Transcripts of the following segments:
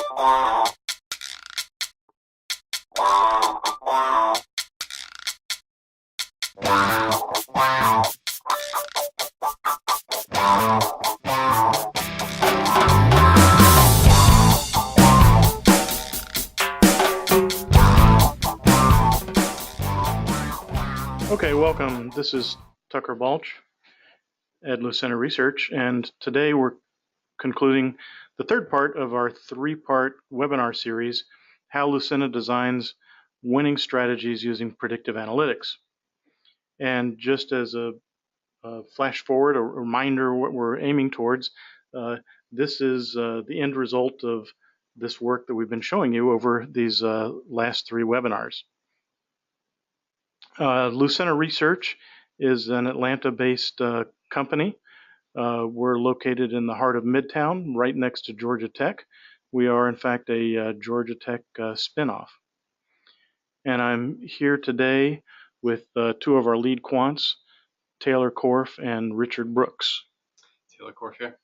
Okay, welcome. This is Tucker Balch at Lucena Research, and today we're concluding the third part of our three-part webinar series, How Lucena Designs Winning Strategies Using Predictive Analytics. And just as a flash forward, a reminder what we're aiming towards, this is the end result of this work that we've been showing you over these last three webinars. Lucena Research is an Atlanta-based company. We're located in the heart of Midtown, right next to Georgia Tech. We are, in fact, a Georgia Tech spinoff. And I'm here today with two of our lead quants, Taylor Korff and Richard Brooks. Taylor Korff here.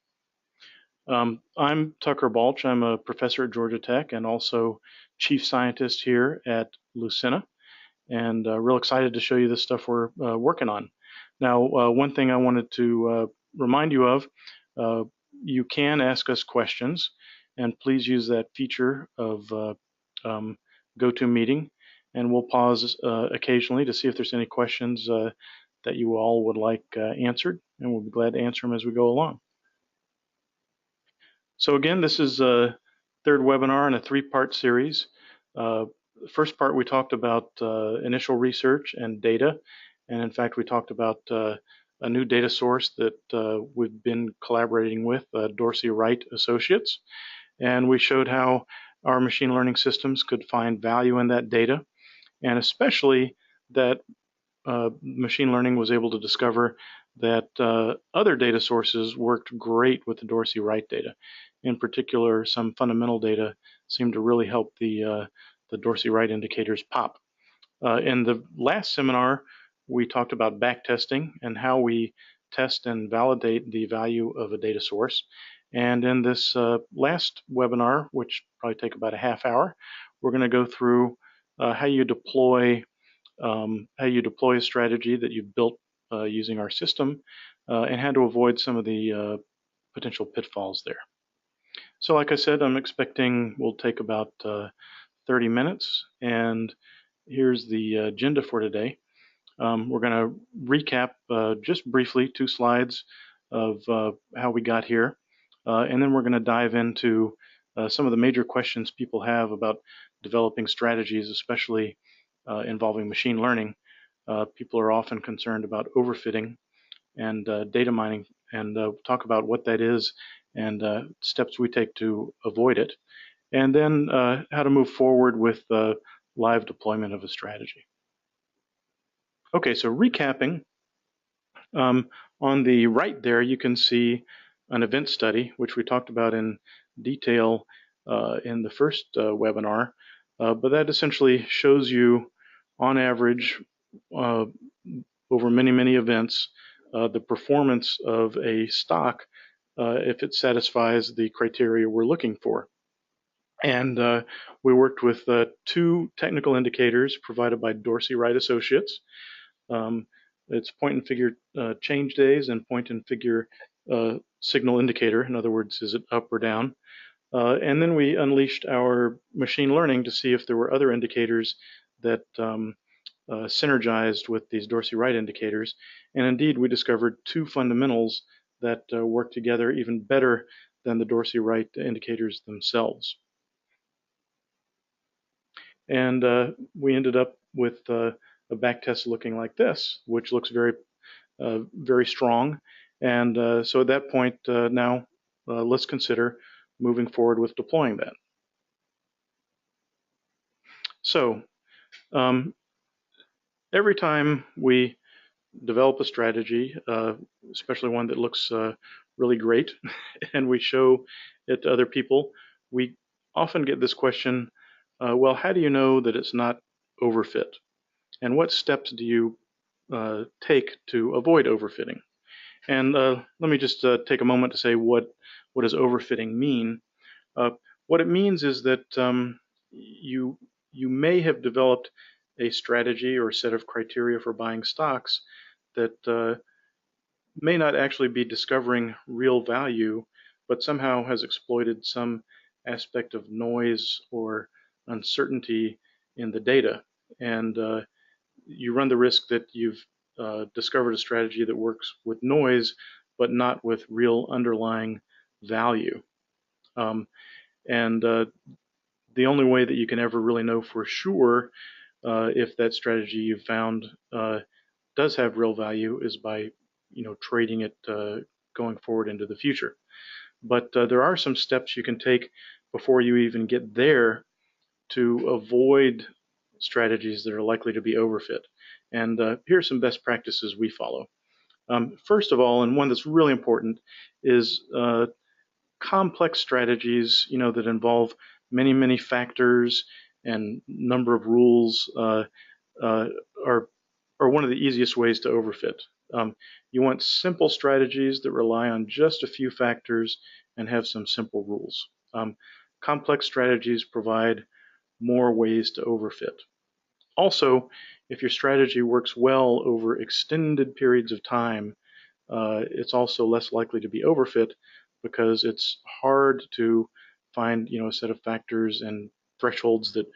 I'm Tucker Balch. I'm a professor at Georgia Tech and also chief scientist here at Lucena. And real excited to show you the stuff we're working on. Now, one thing I wanted to remind you of, you can ask us questions, and please use that feature of GoToMeeting, and we'll pause occasionally to see if there's any questions that you all would like answered, and we'll be glad to answer them as we go along. So again, this is a third webinar in a three-part series. The first part we talked about initial research and data, and in fact we talked about a new data source that we've been collaborating with, Dorsey Wright Associates, and we showed how our machine learning systems could find value in that data, and especially that machine learning was able to discover that other data sources worked great with the Dorsey Wright data. In particular, some fundamental data seemed to really help the Dorsey Wright indicators pop. In the last seminar, we talked about backtesting and how we test and validate the value of a data source. And in this last webinar, which probably take about a half hour, we're going to go through how you deploy a strategy that you've built using our system and how to avoid some of the potential pitfalls there. So like I said, I'm expecting we'll take about 30 minutes, and here's the agenda for today. We're going to recap just briefly 2 slides of how we got here, and then we're going to dive into some of the major questions people have about developing strategies, especially involving machine learning. People are often concerned about overfitting and data mining, and talk about what that is and steps we take to avoid it, and then how to move forward with live deployment of a strategy. Okay, so recapping, on the right there you can see an event study, which we talked about in detail in the first webinar, but that essentially shows you on average over many events the performance of a stock if it satisfies the criteria we're looking for. And we worked with 2 technical indicators provided by Dorsey Wright Associates. It's point and figure change days and point and figure signal indicator. In other words, is it up or down? And then we unleashed our machine learning to see if there were other indicators that synergized with these Dorsey Wright indicators. And indeed, we discovered 2 fundamentals that work together even better than the Dorsey Wright indicators themselves. And we ended up with a backtest looking like this, which looks very strong. And so at that point, now let's consider moving forward with deploying that. So every time we develop a strategy, especially one that looks really great, and we show it to other people, we often get this question, well, how do you know that it's not overfit? And what steps do you take to avoid overfitting? And let me just take a moment to say what does overfitting mean? What it means is that you may have developed a strategy or a set of criteria for buying stocks that may not actually be discovering real value, but somehow has exploited some aspect of noise or uncertainty in the data. And you run the risk that you've discovered a strategy that works with noise, but not with real underlying value. And the only way that you can ever really know for sure if that strategy you've found does have real value is by trading it going forward into the future. But there are some steps you can take before you even get there to avoid strategies that are likely to be overfit. And here are some best practices we follow. First of all, and one that's really important, is complex strategies that involve many factors and number of rules uh, are one of the easiest ways to overfit. You want simple strategies that rely on just a few factors and have some simple rules. Complex strategies provide more ways to overfit. Also, if your strategy works well over extended periods of time, it's also less likely to be overfit because it's hard to find a set of factors and thresholds that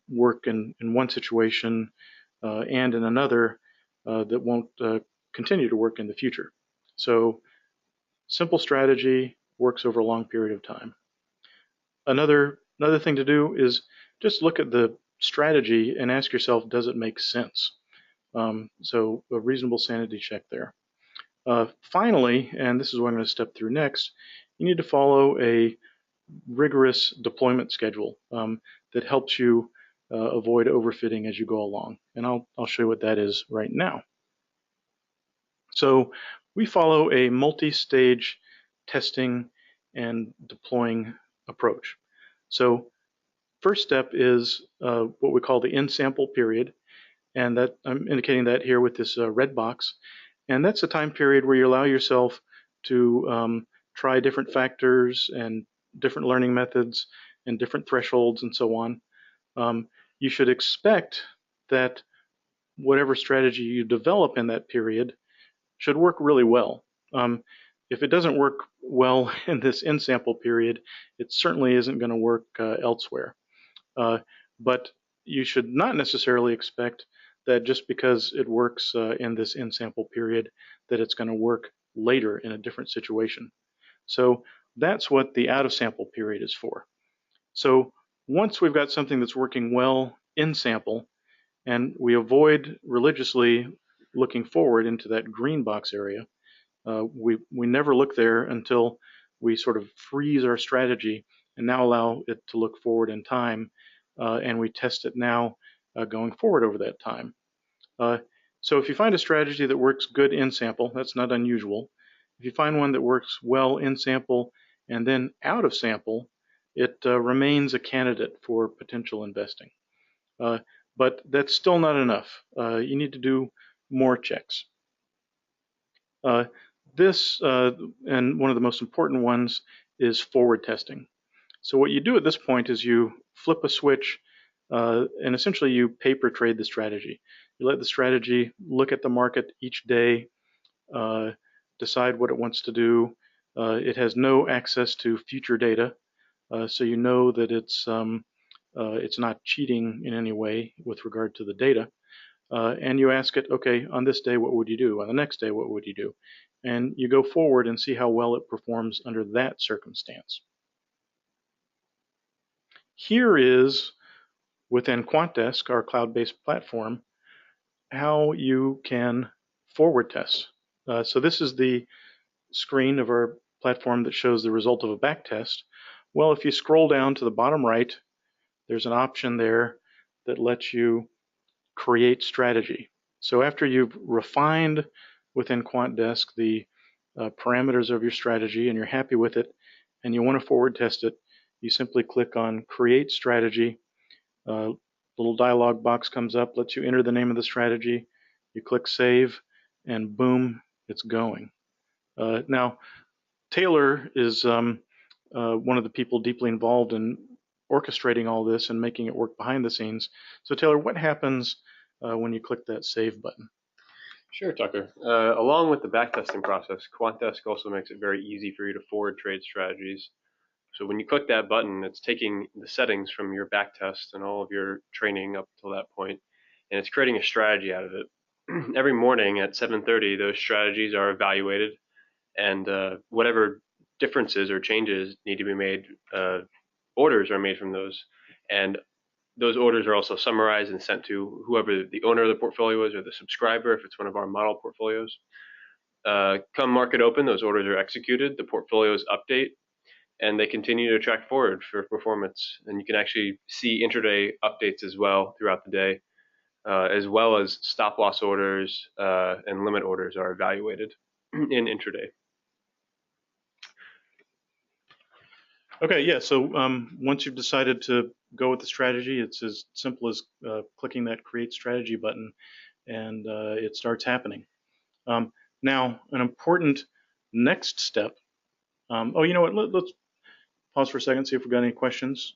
work in one situation and in another that won't continue to work in the future. So simple strategy works over a long period of time. Another thing to do is just look at the strategy and ask yourself, does it make sense? So a reasonable sanity check there. Finally, and this is what I'm going to step through next, you need to follow a rigorous deployment schedule that helps you avoid overfitting as you go along. And I'll show you what that is right now. So we follow a multi-stage testing and deploying approach. So first step is what we call the in-sample period, and that I'm indicating that here with this red box. And that's a time period where you allow yourself to try different factors and different learning methods and different thresholds and so on. You should expect that whatever strategy you develop in that period should work really well. If it doesn't work well in this in-sample period, it certainly isn't going to work elsewhere. But you should not necessarily expect that just because it works in this in-sample period, that it's going to work later in a different situation. So that's what the out-of-sample period is for. So once we've got something that's working well in sample, and we avoid religiously looking forward into that green box area, we never look there until we sort of freeze our strategy and now allow it to look forward in time, and we test it now going forward over that time. So if you find a strategy that works good in sample, that's not unusual. If you find one that works well in sample and then out of sample, it remains a candidate for potential investing. But that's still not enough. You need to do more checks. And one of the most important ones is forward testing. So what you do at this point is you flip a switch and essentially you paper trade the strategy. You let the strategy look at the market each day, decide what it wants to do. It has no access to future data, so you know that it's not cheating in any way with regard to the data. And you ask it, okay, on this day, what would you do? On the next day, what would you do? And you go forward and see how well it performs under that circumstance. Here is, within QuantDesk, our cloud-based platform, how you can forward test. So this is the screen of our platform that shows the result of a backtest. Well, if you scroll down to the bottom right, there's an option there that lets you create strategy. So after you've refined within QuantDesk the parameters of your strategy and you're happy with it and you want to forward test it, you simply click on Create Strategy. Little dialog box comes up, lets you enter the name of the strategy. You click Save, and boom, it's going. Now, Taylor is one of the people deeply involved in orchestrating all this and making it work behind the scenes. So Taylor, what happens when you click that save button? Sure, Tucker. Along with the backtesting process, Quantdesk also makes it very easy for you to forward trade strategies. So when you click that button, it's taking the settings from your backtest and all of your training up till that point, and it's creating a strategy out of it. Every morning at 7:30, those strategies are evaluated, and whatever differences or changes need to be made, orders are made from those. And those orders are also summarized and sent to whoever the owner of the portfolio is or the subscriber if it's one of our model portfolios. Come market open, those orders are executed, the portfolios update, and they continue to track forward for performance. And you can actually see intraday updates as well throughout the day, as well as stop loss orders and limit orders are evaluated in intraday. Okay, yeah, so once you've decided to go with the strategy, it's as simple as clicking that create strategy button, and it starts happening. Now, an important next step, oh, you know what, let's pause for a second, see if we've got any questions.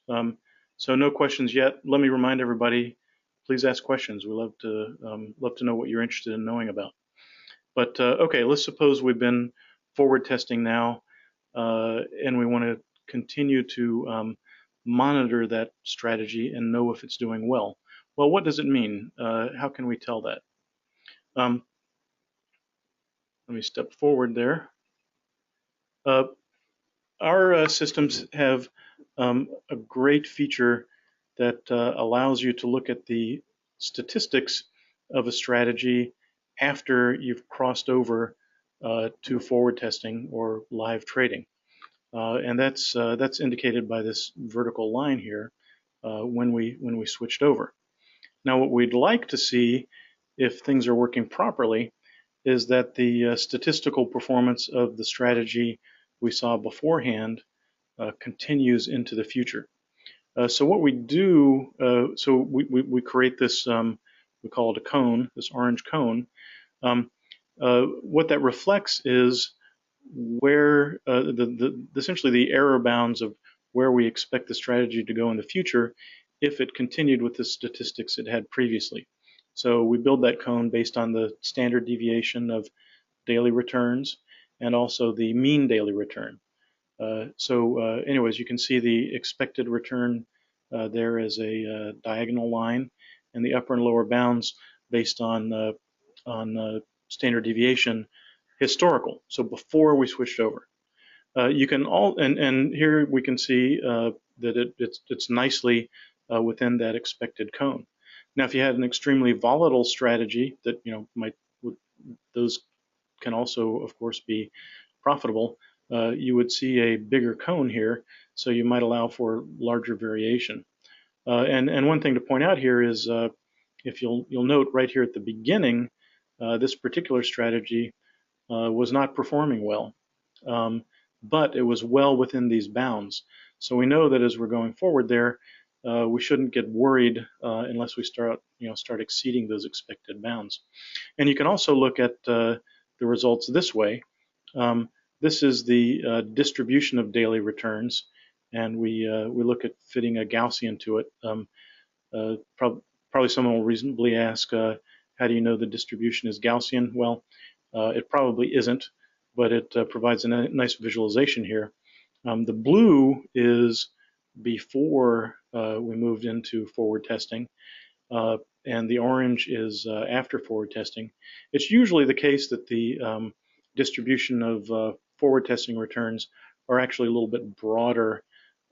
So no questions yet. Let me remind everybody, please ask questions. We love to know what you're interested in knowing about. But okay, let's suppose we've been forward testing now, and we want to continue to monitor that strategy and know if it's doing well. Well, what does it mean? How can we tell that? Let me step forward there. Our systems have a great feature that allows you to look at the statistics of a strategy after you've crossed over to forward testing or live trading. And that's indicated by this vertical line here when we switched over. Now, what we'd like to see, if things are working properly, is that the statistical performance of the strategy we saw beforehand continues into the future. So what we do, so we create this, we call it a cone, this orange cone. What that reflects is where essentially the error bounds of where we expect the strategy to go in the future if it continued with the statistics it had previously. So we build that cone based on the standard deviation of daily returns and also the mean daily return. Anyways, you can see the expected return there as a diagonal line, and the upper and lower bounds based on standard deviation historical, so before we switched over. You can and here we can see that it's nicely within that expected cone. Now, if you had an extremely volatile strategy that those can also, of course, be profitable, you would see a bigger cone here, so you might allow for larger variation. And one thing to point out here is, if you'll note right here at the beginning, this particular strategy was not performing well, but it was well within these bounds. So we know that as we're going forward there, we shouldn't get worried unless we start exceeding those expected bounds. And you can also look at the results this way. This is the distribution of daily returns, and we look at fitting a Gaussian to it. Probably someone will reasonably ask, how do you know the distribution is Gaussian? Well, it probably isn't, but it provides a nice visualization here. The blue is before we moved into forward testing, and the orange is after forward testing. It's usually the case that the distribution of forward testing returns are actually a little bit broader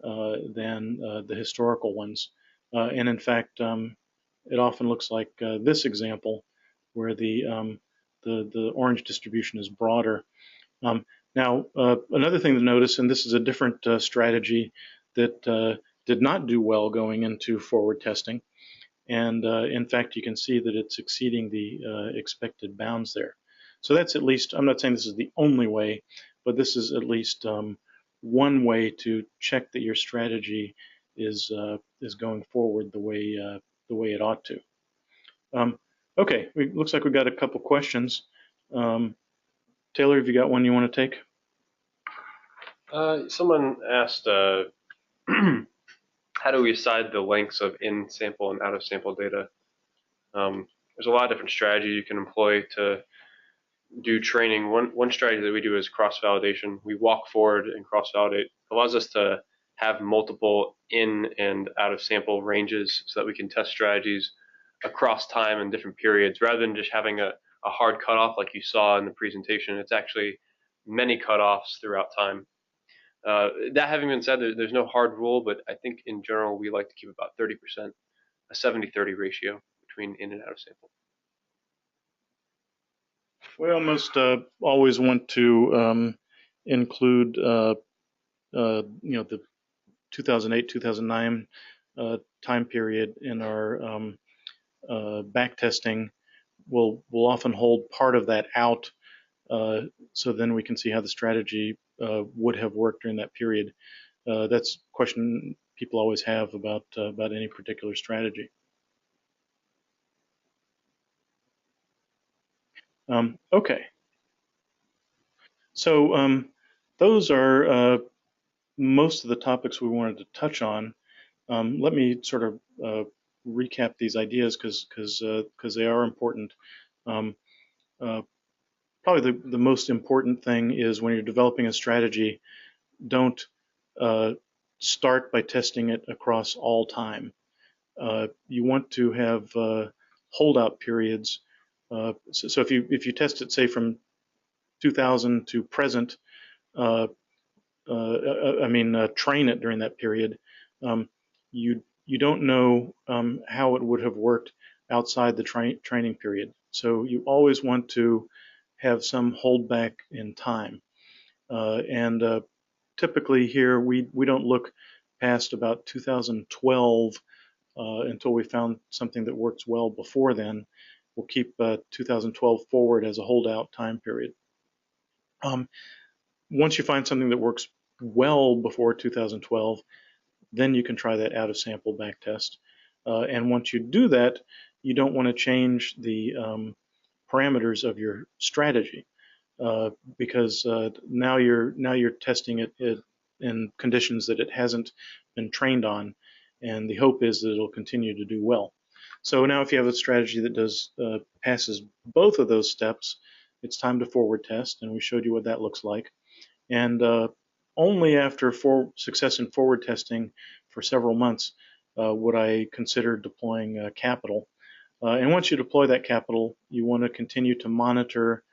than the historical ones. And in fact, it often looks like this example where the orange distribution is broader. Now, another thing to notice, and this is a different strategy that did not do well going into forward testing, and in fact, you can see that it's exceeding the expected bounds there. So that's at least, I'm not saying this is the only way, but this is at least one way to check that your strategy is going forward the way it ought to. Okay, looks like we've got a couple questions. Taylor, have you got one you want to take? Someone asked, how do we decide the lengths of in-sample and out-of-sample data? There's a lot of different strategies you can employ to do training. One strategy that we do is cross-validation. We walk forward and cross-validate. It allows us to have multiple in and out-of-sample ranges so that we can test strategies across time and different periods rather than just having a hard cutoff like you saw in the presentation. It's actually many cutoffs throughout time. That having been said, there's no hard rule, but I think in general we like to keep about 30%, a 70-30 ratio between in and out of sample. We almost always want to include, the 2008-2009 time period in our back testing. We'll often hold part of that out, so then we can see how the strategy would have worked during that period. That's a question people always have about any particular strategy. Okay, so those are most of the topics we wanted to touch on. Let me sort of recap these ideas because they are important. Probably the most important thing is when you're developing a strategy, don't start by testing it across all time. You want to have holdout periods. So if you test it, say, from 2000 to present, train it during that period, you don't know how it would have worked outside the training period. So you always want to have some holdback in time. And typically here we don't look past about 2012 until we found something that works well before then. We'll keep 2012 forward as a holdout time period. Once you find something that works well before 2012, then you can try that out of sample back test. And once you do that, you don't want to change the parameters of your strategy because now you're testing it in conditions that it hasn't been trained on, and the hope is that it'll continue to do well. So now if you have a strategy that passes both of those steps, it's time to forward test, and we showed you what that looks like. And only after success in forward testing for several months would I consider deploying capital. And once you deploy that capital, you want to continue to monitor,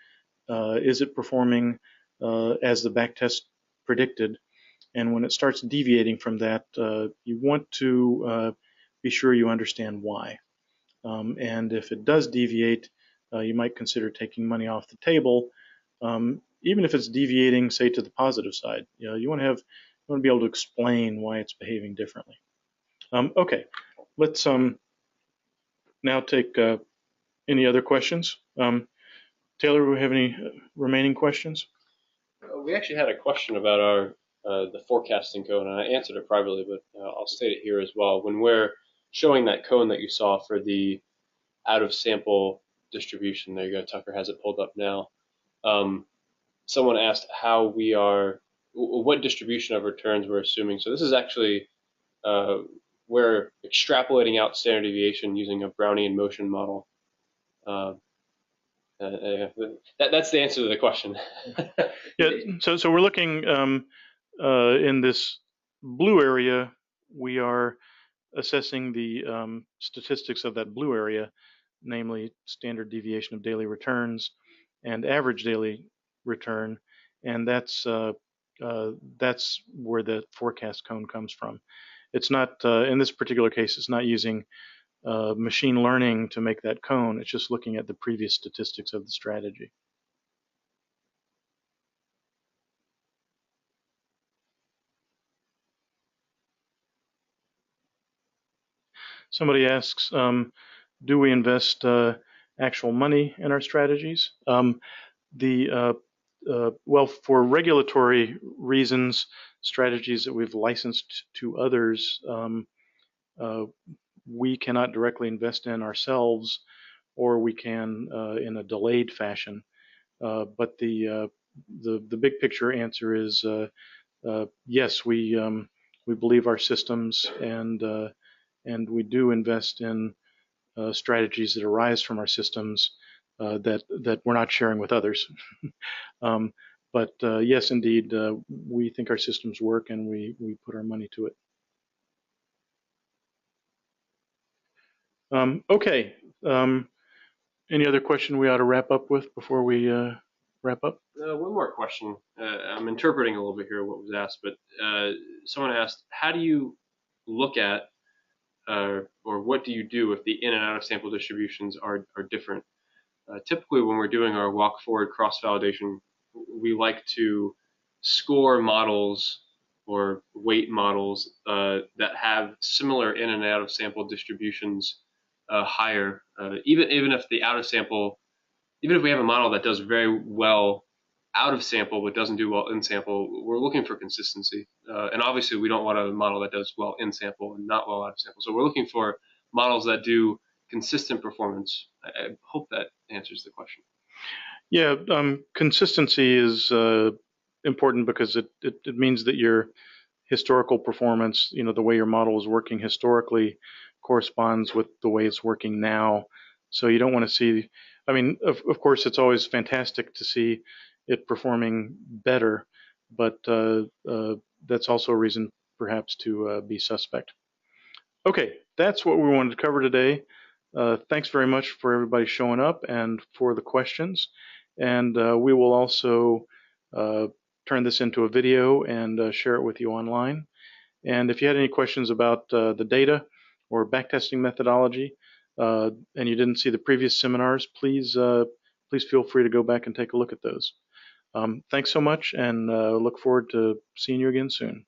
is it performing as the backtest predicted? And when it starts deviating from that, you want to be sure you understand why. And if it does deviate, you might consider taking money off the table, even if it's deviating, say, to the positive side. You want to be able to explain why it's behaving differently. Okay, let's now take any other questions. Taylor, do we have any remaining questions? We actually had a question about the forecasting cone, and I answered it privately, but I'll state it here as well. When we're showing that cone that you saw for the out of sample distribution, there you go, Tucker has it pulled up now. Someone asked what distribution of returns we're assuming. So this is actually, we're extrapolating out standard deviation using a Brownian motion model. That's the answer to the question. Yeah, so we're looking in this blue area, we are assessing the statistics of that blue area, namely standard deviation of daily returns and average daily return, and that's where the forecast cone comes from. It's not, in this particular case, it's not using machine learning to make that cone. It's just looking at the previous statistics of the strategy. Somebody asks, do we invest actual money in our strategies? Well, for regulatory reasons, strategies that we've licensed to others, we cannot directly invest in ourselves, or we can in a delayed fashion. But the big picture answer is yes, we believe our systems, and we do invest in strategies that arise from our systems that we're not sharing with others. um, but yes, indeed, we think our systems work, and we put our money to it. Okay. Any other question we ought to wrap up with before we wrap up? One more question. I'm interpreting a little bit here what was asked, but someone asked, how do you look at or what do you do if the in and out of sample distributions are different? Typically, when we're doing our walk forward cross validation, we like to score models or weight models that have similar in and out of sample distributions higher, even if the out of sample, even if we have a model that does very well out of sample but doesn't do well in sample, we're looking for consistency. And obviously, we don't want a model that does well in sample and not well out of sample. So we're looking for models that do consistent performance. I hope that answers the question. Yeah, consistency is important because it means that your historical performance, the way your model is working historically, corresponds with the way it's working now. So you don't want to see, I mean, of course, it's always fantastic to see it performing better, but that's also a reason perhaps to be suspect. Okay, that's what we wanted to cover today. Thanks very much for everybody showing up and for the questions. And we will also turn this into a video and share it with you online. And if you had any questions about the data or backtesting methodology, and you didn't see the previous seminars, please feel free to go back and take a look at those. Thanks so much, and look forward to seeing you again soon.